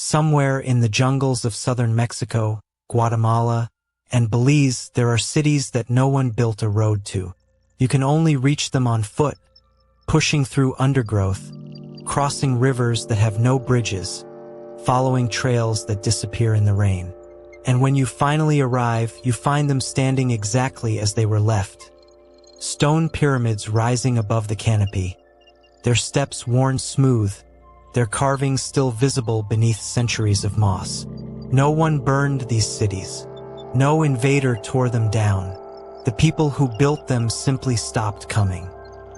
Somewhere in the jungles of southern Mexico, Guatemala, and Belize, there are cities that no one built a road to. You can only reach them on foot, pushing through undergrowth, crossing rivers that have no bridges, following trails that disappear in the rain. And when you finally arrive, you find them standing exactly as they were left. Stone pyramids rising above the canopy, their steps worn smooth, their carvings still visible beneath centuries of moss. No one burned these cities. No invader tore them down. The people who built them simply stopped coming.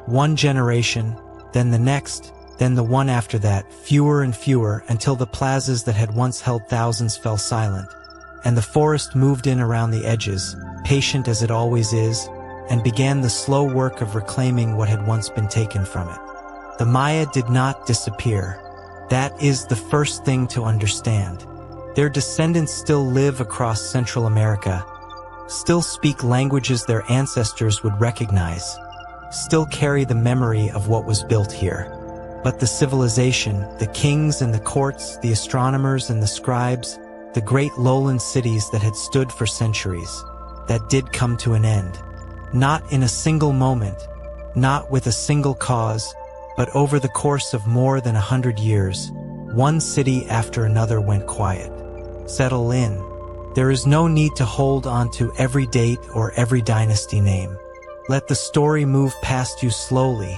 One generation, then the next, then the one after that, fewer and fewer, until the plazas that had once held thousands fell silent, and the forest moved in around the edges, patient as it always is, and began the slow work of reclaiming what had once been taken from it. The Maya did not disappear. That is the first thing to understand. Their descendants still live across Central America, still speak languages their ancestors would recognize, still carry the memory of what was built here. But the civilization, the kings and the courts, the astronomers and the scribes, the great lowland cities that had stood for centuries, that did come to an end. Not in a single moment, not with a single cause, but over the course of more than 100 years, one city after another went quiet. Settle in. There is no need to hold on to every date or every dynasty name. Let the story move past you slowly,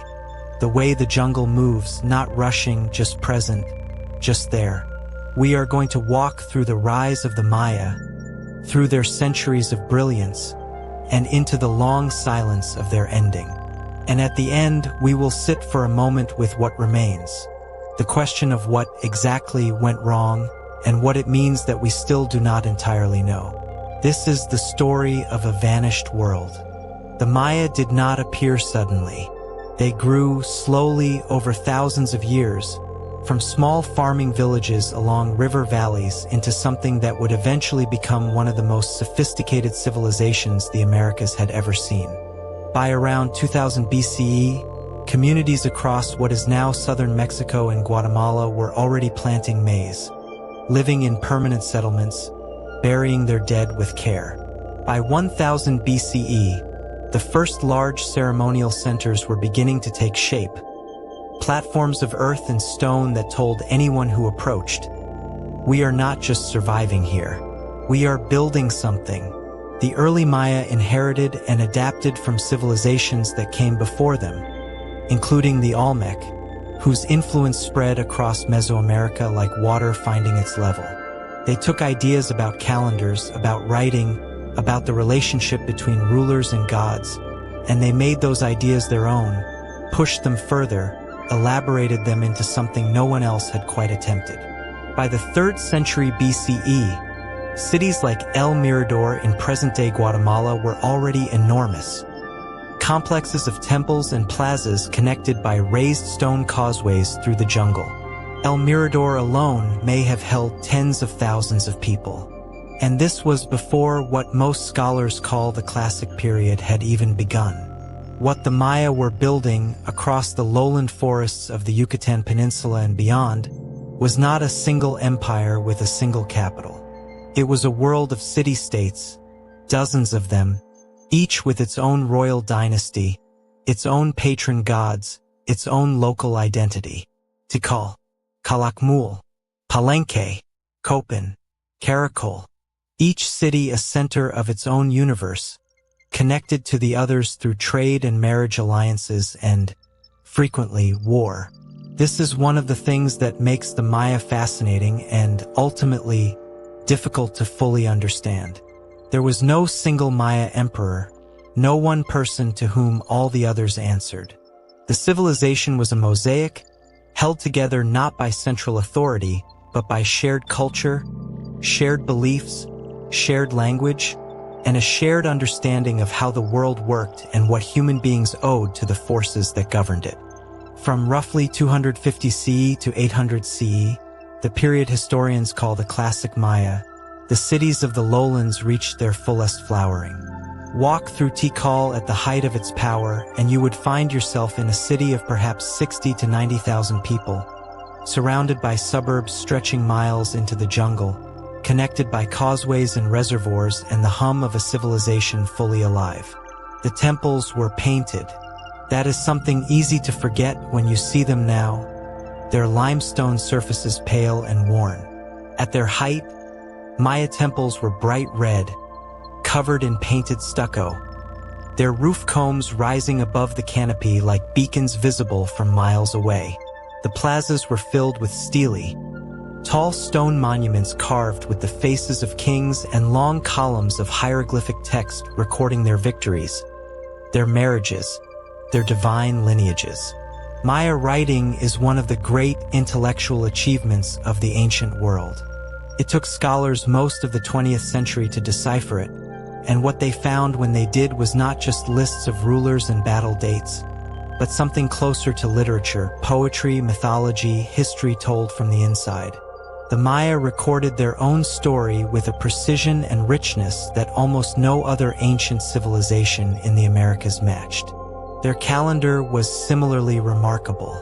the way the jungle moves, not rushing, just present, just there. We are going to walk through the rise of the Maya, through their centuries of brilliance, and into the long silence of their ending. And at the end, we will sit for a moment with what remains. The question of what exactly went wrong, and what it means that we still do not entirely know. This is the story of a vanished world. The Maya did not appear suddenly. They grew slowly over thousands of years, from small farming villages along river valleys into something that would eventually become one of the most sophisticated civilizations the Americas had ever seen. By around 2000 BCE, communities across what is now southern Mexico and Guatemala were already planting maize, living in permanent settlements, burying their dead with care. By 1000 BCE, the first large ceremonial centers were beginning to take shape, platforms of earth and stone that told anyone who approached, "We are not just surviving here. We are building something." The early Maya inherited and adapted from civilizations that came before them, including the Olmec, whose influence spread across Mesoamerica like water finding its level. They took ideas about calendars, about writing, about the relationship between rulers and gods, and they made those ideas their own, pushed them further, elaborated them into something no one else had quite attempted. By the 3rd century BCE, cities like El Mirador in present-day Guatemala were already enormous. Complexes of temples and plazas connected by raised stone causeways through the jungle. El Mirador alone may have held tens of thousands of people. And this was before what most scholars call the Classic period had even begun. What the Maya were building across the lowland forests of the Yucatan Peninsula and beyond was not a single empire with a single capital. It was a world of city-states, dozens of them, each with its own royal dynasty, its own patron gods, its own local identity. Tikal, Calakmul, Palenque, Copan, Caracol, each city a center of its own universe, connected to the others through trade and marriage alliances and, frequently, war. This is one of the things that makes the Maya fascinating and, ultimately, difficult to fully understand. There was no single Maya emperor, no one person to whom all the others answered. The civilization was a mosaic, held together not by central authority, but by shared culture, shared beliefs, shared language, and a shared understanding of how the world worked and what human beings owed to the forces that governed it. From roughly 250 CE to 800 CE, the period historians call the Classic Maya, the cities of the lowlands reached their fullest flowering. Walk through Tikal at the height of its power, and you would find yourself in a city of perhaps 60 to 90,000 people, surrounded by suburbs stretching miles into the jungle, connected by causeways and reservoirs and the hum of a civilization fully alive. The temples were painted. That is something easy to forget when you see them now, their limestone surfaces pale and worn. At their height, Maya temples were bright red, covered in painted stucco, their roof combs rising above the canopy like beacons visible from miles away. The plazas were filled with stelae, tall stone monuments carved with the faces of kings and long columns of hieroglyphic text recording their victories, their marriages, their divine lineages. Maya writing is one of the great intellectual achievements of the ancient world. It took scholars most of the 20th century to decipher it, and what they found when they did was not just lists of rulers and battle dates, but something closer to literature, poetry, mythology, history told from the inside. The Maya recorded their own story with a precision and richness that almost no other ancient civilization in the Americas matched. Their calendar was similarly remarkable.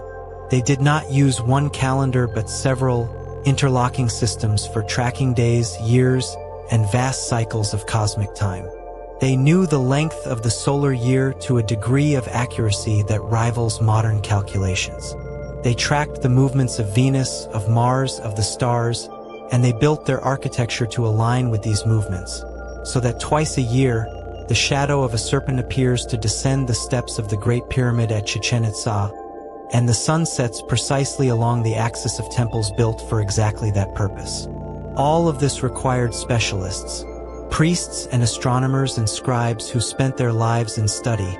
They did not use one calendar but several interlocking systems for tracking days, years, and vast cycles of cosmic time. They knew the length of the solar year to a degree of accuracy that rivals modern calculations. They tracked the movements of Venus, of Mars, of the stars, and they built their architecture to align with these movements, so that twice a year, the shadow of a serpent appears to descend the steps of the Great Pyramid at Chichen Itza, and the sun sets precisely along the axis of temples built for exactly that purpose. All of this required specialists, priests and astronomers and scribes who spent their lives in study,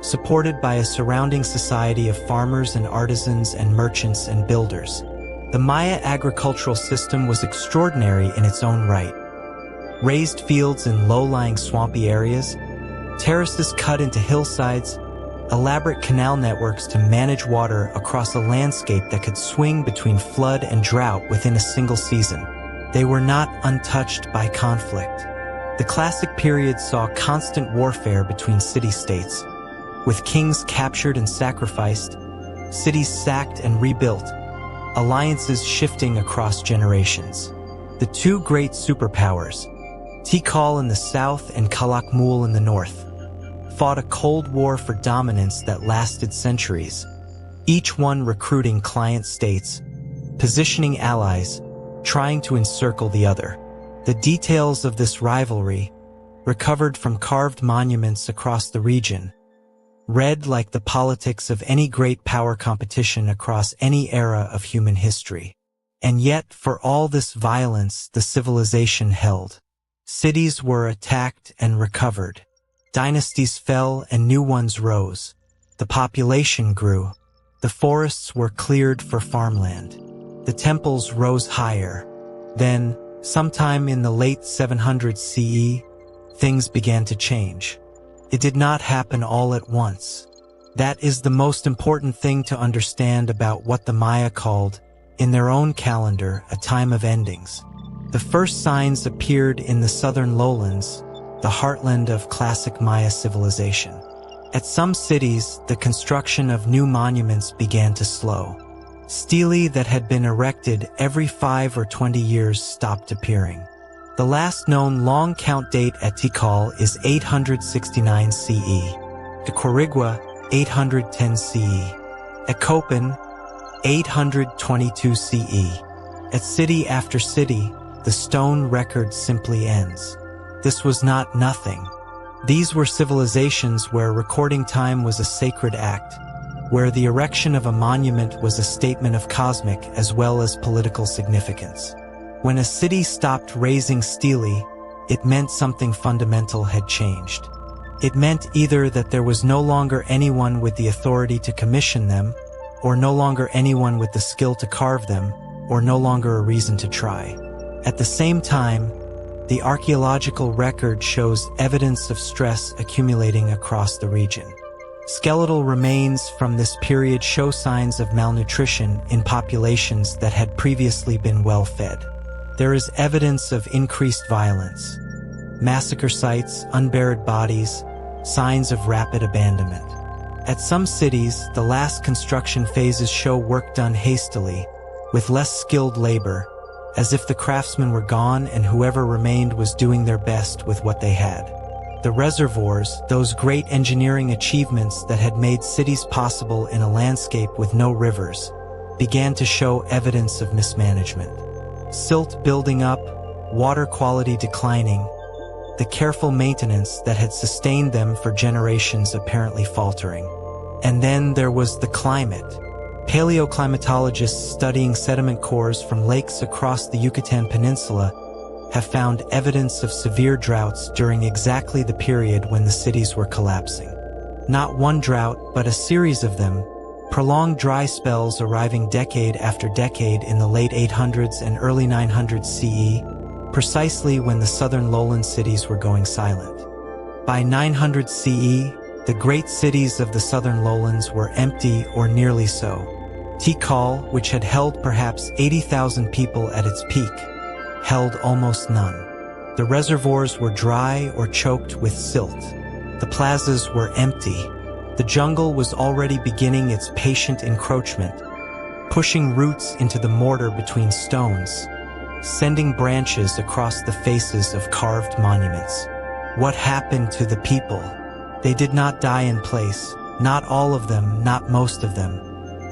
supported by a surrounding society of farmers and artisans and merchants and builders. The Maya agricultural system was extraordinary in its own right. Raised fields in low-lying swampy areas, terraces cut into hillsides, elaborate canal networks to manage water across a landscape that could swing between flood and drought within a single season. They were not untouched by conflict. The classic period saw constant warfare between city-states, with kings captured and sacrificed, cities sacked and rebuilt, alliances shifting across generations. The two great superpowers, Tikal in the south and Calakmul in the north, fought a cold war for dominance that lasted centuries, each one recruiting client states, positioning allies, trying to encircle the other. The details of this rivalry, recovered from carved monuments across the region, read like the politics of any great power competition across any era of human history. And yet, for all this violence, the civilization held. Cities were attacked and recovered. Dynasties fell and new ones rose. The population grew. The forests were cleared for farmland. The temples rose higher. Then, sometime in the late 700 CE, things began to change. It did not happen all at once. That is the most important thing to understand about what the Maya called, in their own calendar, a time of endings. The first signs appeared in the southern lowlands, the heartland of classic Maya civilization. At some cities, the construction of new monuments began to slow. Stelae that had been erected every 5 or 20 years stopped appearing. The last known long count date at Tikal is 869 CE. At Quirigua, 810 CE. At Copan, 822 CE. At city after city, the stone record simply ends. This was not nothing. These were civilizations where recording time was a sacred act, where the erection of a monument was a statement of cosmic as well as political significance. When a city stopped raising stelae, it meant something fundamental had changed. It meant either that there was no longer anyone with the authority to commission them, or no longer anyone with the skill to carve them, or no longer a reason to try. At the same time, the archaeological record shows evidence of stress accumulating across the region. Skeletal remains from this period show signs of malnutrition in populations that had previously been well-fed. There is evidence of increased violence, massacre sites, unburied bodies, signs of rapid abandonment. At some cities, the last construction phases show work done hastily, with less skilled labor, as if the craftsmen were gone and whoever remained was doing their best with what they had. The reservoirs, those great engineering achievements that had made cities possible in a landscape with no rivers, began to show evidence of mismanagement. Silt building up, water quality declining, the careful maintenance that had sustained them for generations apparently faltering. And then there was the climate. Paleoclimatologists studying sediment cores from lakes across the Yucatan Peninsula have found evidence of severe droughts during exactly the period when the cities were collapsing. Not one drought, but a series of them, prolonged dry spells arriving decade after decade in the late 800s and early 900s CE, precisely when the southern lowland cities were going silent. By 900 CE, the great cities of the southern lowlands were empty or nearly so. Tikal, which had held perhaps 80,000 people at its peak, held almost none. The reservoirs were dry or choked with silt. The plazas were empty. The jungle was already beginning its patient encroachment, pushing roots into the mortar between stones, sending branches across the faces of carved monuments. What happened to the people? They did not die in place, not all of them, not most of them.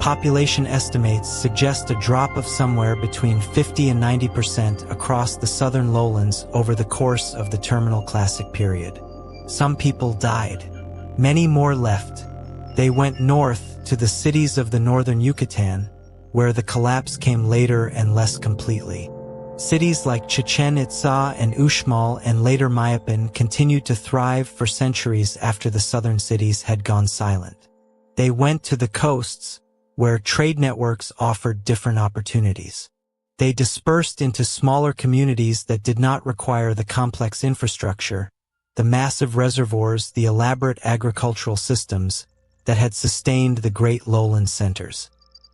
Population estimates suggest a drop of somewhere between 50 and 90% across the southern lowlands over the course of the terminal classic period. Some people died. Many more left. They went north to the cities of the northern Yucatan, where the collapse came later and less completely. Cities like Chichen Itza and Uxmal and later Mayapan continued to thrive for centuries after the southern cities had gone silent. They went to the coasts, where trade networks offered different opportunities. They dispersed into smaller communities that did not require the complex infrastructure, the massive reservoirs, the elaborate agricultural systems that had sustained the great lowland centers.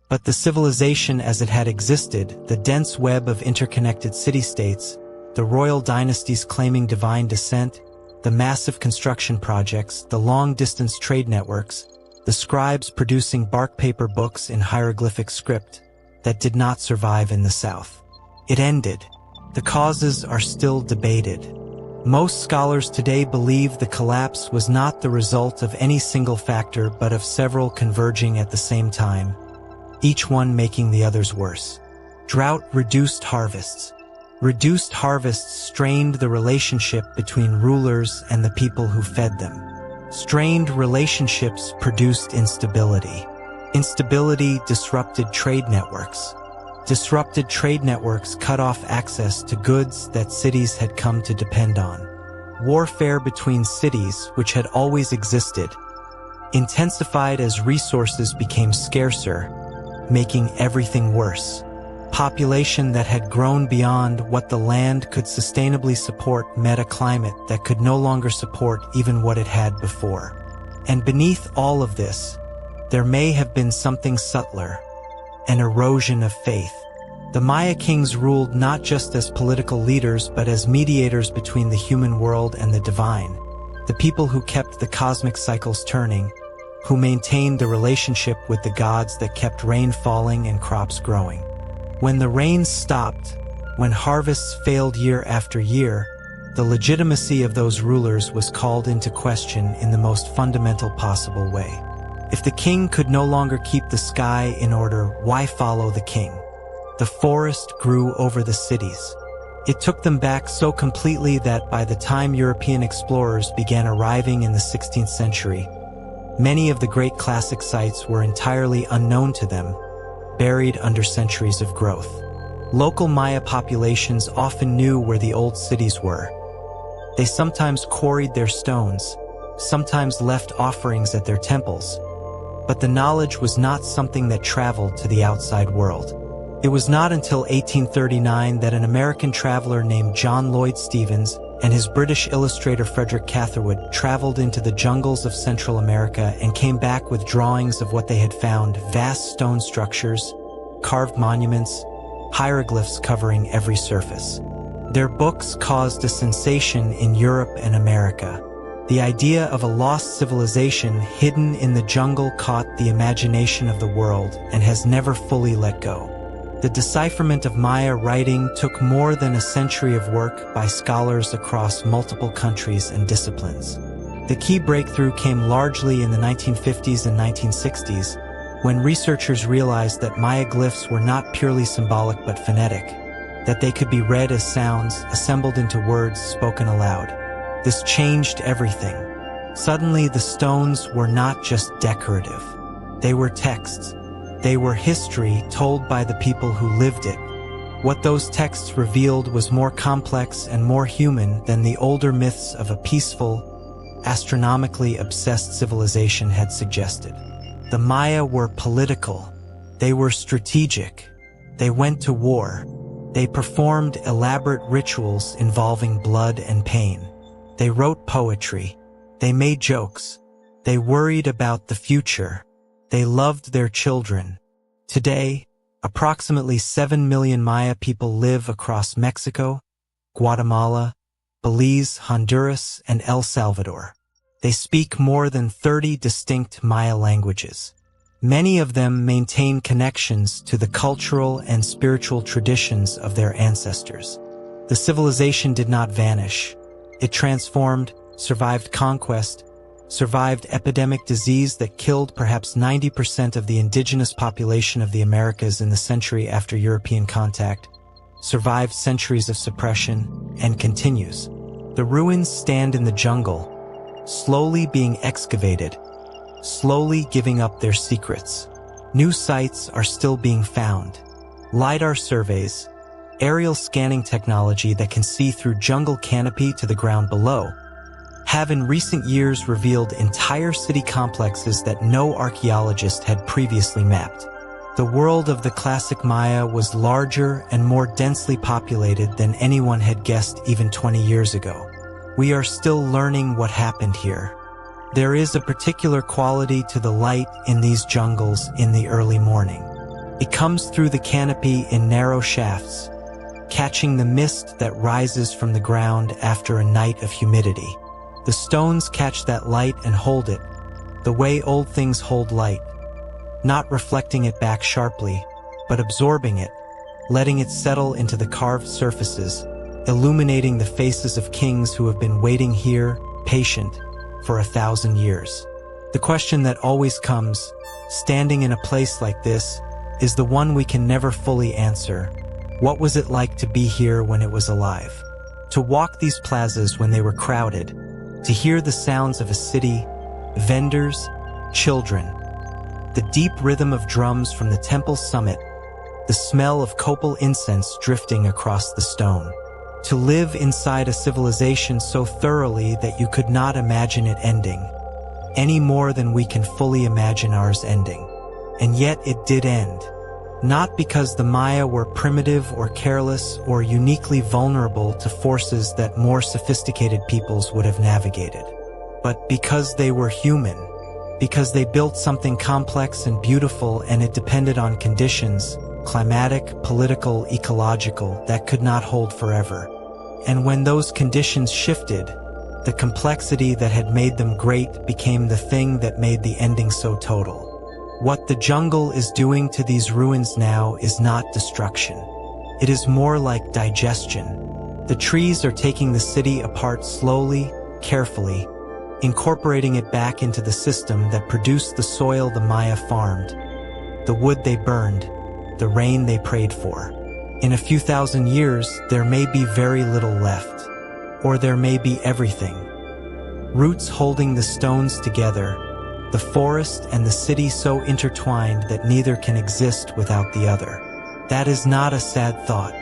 But the civilization as it had existed, the dense web of interconnected city-states, the royal dynasties claiming divine descent, the massive construction projects, the long-distance trade networks, the scribes producing bark paper books in hieroglyphic script that did not survive in the South. It ended. The causes are still debated. Most scholars today believe the collapse was not the result of any single factor but of several converging at the same time, each one making the others worse. Drought reduced harvests. Reduced harvests strained the relationship between rulers and the people who fed them. Strained relationships produced instability. Instability disrupted trade networks. Disrupted trade networks cut off access to goods that cities had come to depend on. Warfare between cities, which had always existed, intensified as resources became scarcer, making everything worse. Population that had grown beyond what the land could sustainably support met a climate that could no longer support even what it had before. And beneath all of this, there may have been something subtler, an erosion of faith. The Maya kings ruled not just as political leaders but as mediators between the human world and the divine, the people who kept the cosmic cycles turning, who maintained the relationship with the gods that kept rain falling and crops growing. When the rains stopped, when harvests failed year after year, the legitimacy of those rulers was called into question in the most fundamental possible way. If the king could no longer keep the sky in order, why follow the king? The forest grew over the cities. It took them back so completely that by the time European explorers began arriving in the 16th century, many of the great classic sites were entirely unknown to them, buried under centuries of growth. Local Maya populations often knew where the old cities were. They sometimes quarried their stones, sometimes left offerings at their temples, but the knowledge was not something that traveled to the outside world. It was not until 1839 that an American traveler named John Lloyd Stephens and his British illustrator Frederick Catherwood traveled into the jungles of Central America and came back with drawings of what they had found: vast stone structures, carved monuments, hieroglyphs covering every surface. Their books caused a sensation in Europe and America. The idea of a lost civilization hidden in the jungle caught the imagination of the world and has never fully let go. The decipherment of Maya writing took more than a century of work by scholars across multiple countries and disciplines. The key breakthrough came largely in the 1950s and 1960s, when researchers realized that Maya glyphs were not purely symbolic but phonetic, that they could be read as sounds assembled into words spoken aloud. This changed everything. Suddenly, the stones were not just decorative. They were texts. They were history told by the people who lived it. What those texts revealed was more complex and more human than the older myths of a peaceful, astronomically obsessed civilization had suggested. The Maya were political. They were strategic. They went to war. They performed elaborate rituals involving blood and pain. They wrote poetry. They made jokes. They worried about the future. They loved their children. Today, approximately 7 million Maya people live across Mexico, Guatemala, Belize, Honduras, and El Salvador. They speak more than 30 distinct Maya languages. Many of them maintain connections to the cultural and spiritual traditions of their ancestors. The civilization did not vanish. It transformed, survived conquest, survived epidemic disease that killed perhaps 90% of the indigenous population of the Americas in the century after European contact, survived centuries of suppression, and continues. The ruins stand in the jungle, slowly being excavated, slowly giving up their secrets. New sites are still being found. LiDAR surveys, aerial scanning technology that can see through jungle canopy to the ground below, have in recent years revealed entire city complexes that no archaeologist had previously mapped. The world of the classic Maya was larger and more densely populated than anyone had guessed even 20 years ago. We are still learning what happened here. There is a particular quality to the light in these jungles in the early morning. It comes through the canopy in narrow shafts, catching the mist that rises from the ground after a night of humidity. The stones catch that light and hold it, the way old things hold light, not reflecting it back sharply, but absorbing it, letting it settle into the carved surfaces, illuminating the faces of kings who have been waiting here, patient, for 1,000 years. The question that always comes, standing in a place like this, is the one we can never fully answer. What was it like to be here when it was alive? To walk these plazas when they were crowded, to hear the sounds of a city, vendors, children, the deep rhythm of drums from the temple's summit, the smell of copal incense drifting across the stone. To live inside a civilization so thoroughly that you could not imagine it ending, any more than we can fully imagine ours ending. And yet it did end. Not because the Maya were primitive or careless or uniquely vulnerable to forces that more sophisticated peoples would have navigated, but because they were human, because they built something complex and beautiful and it depended on conditions, climatic, political, ecological, that could not hold forever. And when those conditions shifted, the complexity that had made them great became the thing that made the ending so total. What the jungle is doing to these ruins now is not destruction. It is more like digestion. The trees are taking the city apart slowly, carefully, incorporating it back into the system that produced the soil the Maya farmed, the wood they burned, the rain they prayed for. In a few thousand years, there may be very little left, or there may be everything. Roots holding the stones together, the forest and the city so intertwined that neither can exist without the other. That is not a sad thought,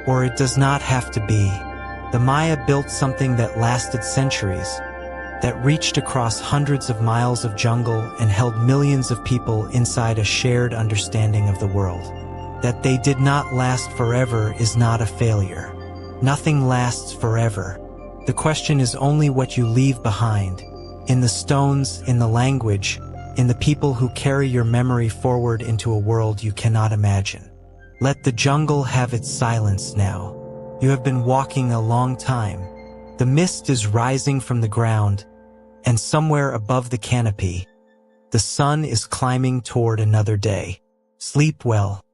or it does not have to be. The Maya built something that lasted centuries, that reached across hundreds of miles of jungle and held millions of people inside a shared understanding of the world. That they did not last forever is not a failure. Nothing lasts forever. The question is only what you leave behind, in the stones, in the language, in the people who carry your memory forward into a world you cannot imagine. Let the jungle have its silence now. You have been walking a long time. The mist is rising from the ground, and somewhere above the canopy, the sun is climbing toward another day. Sleep well.